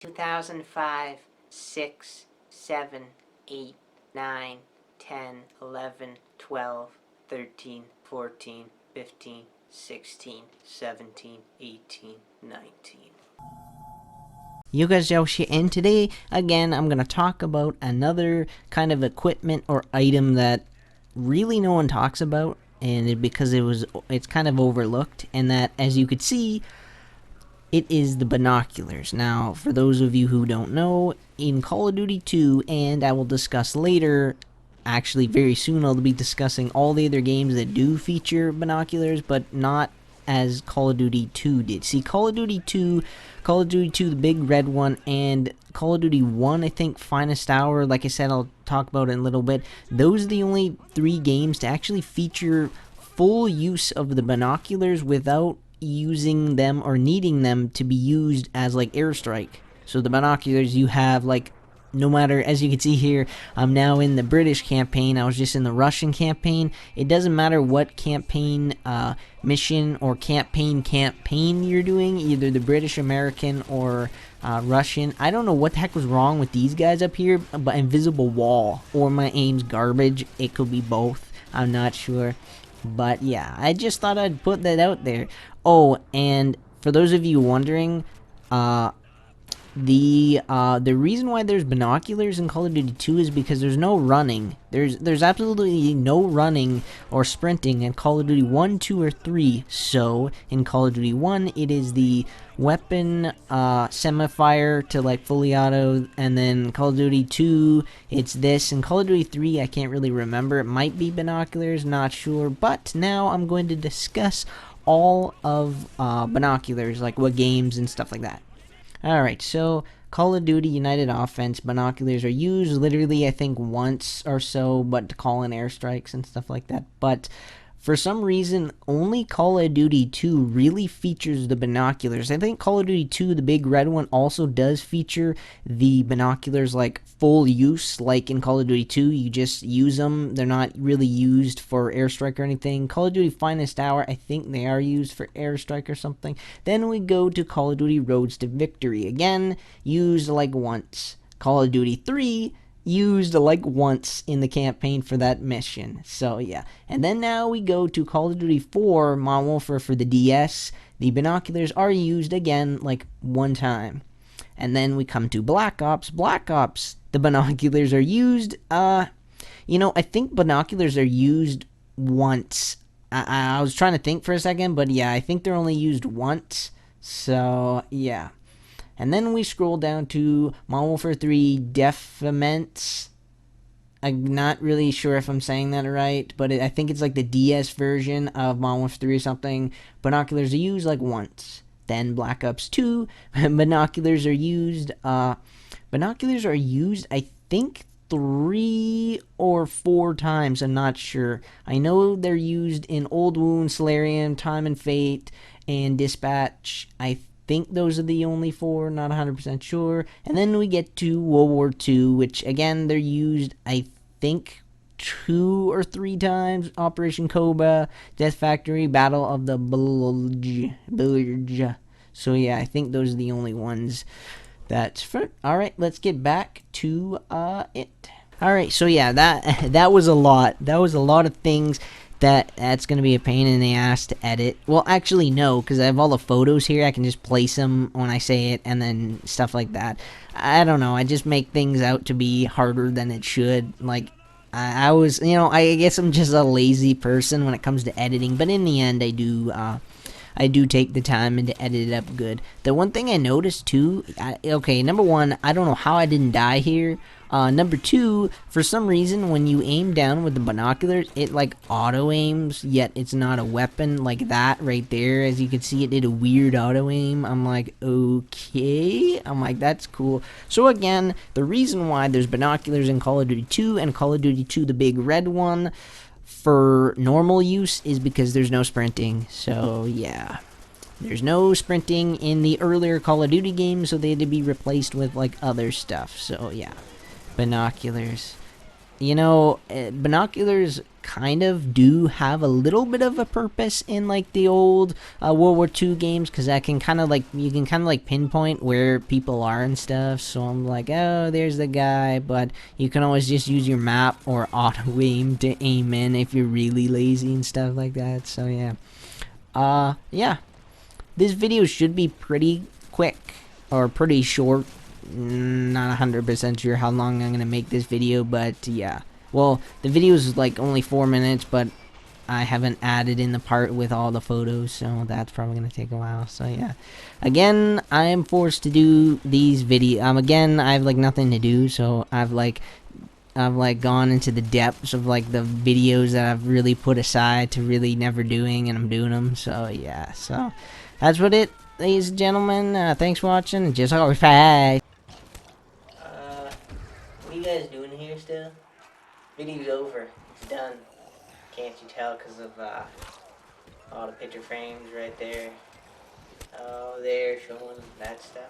2005, 6, 7, 8, 9, 10, 11, 12, 13, 14, 15, 16, 17, 18, 19. You guys, Yoshi, and today, again, I'm going to talk about another kind of equipment or item that really no one talks about, and because it's kind of overlooked, and that, as you could see, it is the binoculars. Now, for those of you who don't know, in Call of Duty 2, and I will discuss later, actually very soon I'll be discussing all the other games that do feature binoculars, but not as Call of Duty 2 did. See, Call of Duty 2, the big red one, and Call of Duty 1, I think, Finest Hour, like I said, I'll talk about it in a little bit. Those are the only 3 games to actually feature full use of the binoculars without using them or needing them to be used as like airstrike. So the binoculars you have, like, no matter, as you can see here, I'm now in the British campaign, I was just in the Russian campaign. It doesn't matter what campaign mission or campaign you're doing, either the British, American, or Russian. I don't know what the heck was wrong with these guys up here, but invisible wall, or my aim's garbage. It could be both, I'm not sure. But yeah, I just thought I'd put that out there. Oh, and for those of you wondering, the reason why there's binoculars in Call of Duty 2 is because there's no running. There's absolutely no running or sprinting in Call of Duty 1, 2, or 3. So in Call of Duty 1, it is the weapon semi-fire to like fully auto, and then Call of Duty 2, it's this. In Call of Duty 3, I can't really remember. It might be binoculars, not sure. But now I'm going to discuss all of binoculars, like what games and stuff like that. Alright, so Call of Duty United Offense, binoculars are used literally, I think, once or so, but to call in airstrikes and stuff like that. But for some reason, only Call of Duty 2 really features the binoculars. I think Call of Duty 2, the big red one, also does feature the binoculars, like, full use. Like in Call of Duty 2, you just use them. They're not really used for airstrike or anything. Call of Duty Finest Hour, I think they are used for airstrike or something. Then we go to Call of Duty Roads to Victory. Again, used like once. Call of Duty 3, used like once in the campaign for that mission. So yeah, and then now we go to Call of Duty 4 Modern Warfare for the DS. The binoculars are used again like one time. And then we come to Black Ops. The binoculars are used, I think binoculars are used once. I was trying to think for a second, but yeah, I think they're only used once. So yeah. And then we scroll down to Modern Warfare 3 Defaments. I'm not really sure if I'm saying that right, but I think it's like the DS version of Modern Warfare 3 or something. Binoculars are used like once. Then Black Ops 2, binoculars are used, I think 3 or 4 times, I'm not sure. I know they're used in Old Wound, Solarium, Time and Fate, and Dispatch. I think those are the only 4, not 100% sure. And then we get to World War II, which again, they're used, I think, 2 or 3 times. Operation Cobra, Death Factory, Battle of the Bulge. So yeah, I think those are the only ones that's for. Alright, let's get back to it. Alright, so yeah, that was a lot. That was a lot of things. That's going to be a pain in the ass to edit. Well, actually, no, because I have all the photos here. I can just place them when I say it and then stuff like that. I don't know. I just make things out to be harder than it should. Like, I was, I guess I'm just a lazy person when it comes to editing. But in the end, I do take the time and to edit it up good. The one thing I noticed, too, okay, number 1, I don't know how I didn't die here. Number 2, for some reason, when you aim down with the binoculars, it, like, auto-aims, yet it's not a weapon like that right there. As you can see, it did a weird auto-aim. I'm like, okay. I'm like, that's cool. So, again, the reason why there's binoculars in Call of Duty 2 and Call of Duty 2, the big red one, for normal use is because there's no sprinting. So, yeah. There's no sprinting in the earlier Call of Duty games, so they had to be replaced with, like, other stuff. So, yeah. Binoculars. you know, binoculars kind of do have a little bit of a purpose in like the old World War II games, because that can kind of like, you can kind of like pinpoint where people are and stuff. So I'm like, oh, there's the guy, but you can always just use your map or auto aim to aim in if you're really lazy and stuff like that. So yeah, yeah, this video should be pretty quick or pretty short. Not 100% sure how long I'm gonna make this video, but yeah. Well, the video is like only 4 minutes, but I haven't added in the part with all the photos, so that's probably gonna take a while. So yeah, again, I am forced to do these videos. Again, I have like nothing to do, so I've like gone into the depths of like the videos that I've really put aside to really never doing, and I'm doing them. So yeah, so that's what it, ladies and gentlemen. Thanks for watching, and just always bye. What are you guys doing here still? Video's over. It's done. Can't you tell because of all the picture frames right there? Oh, there showing that stuff.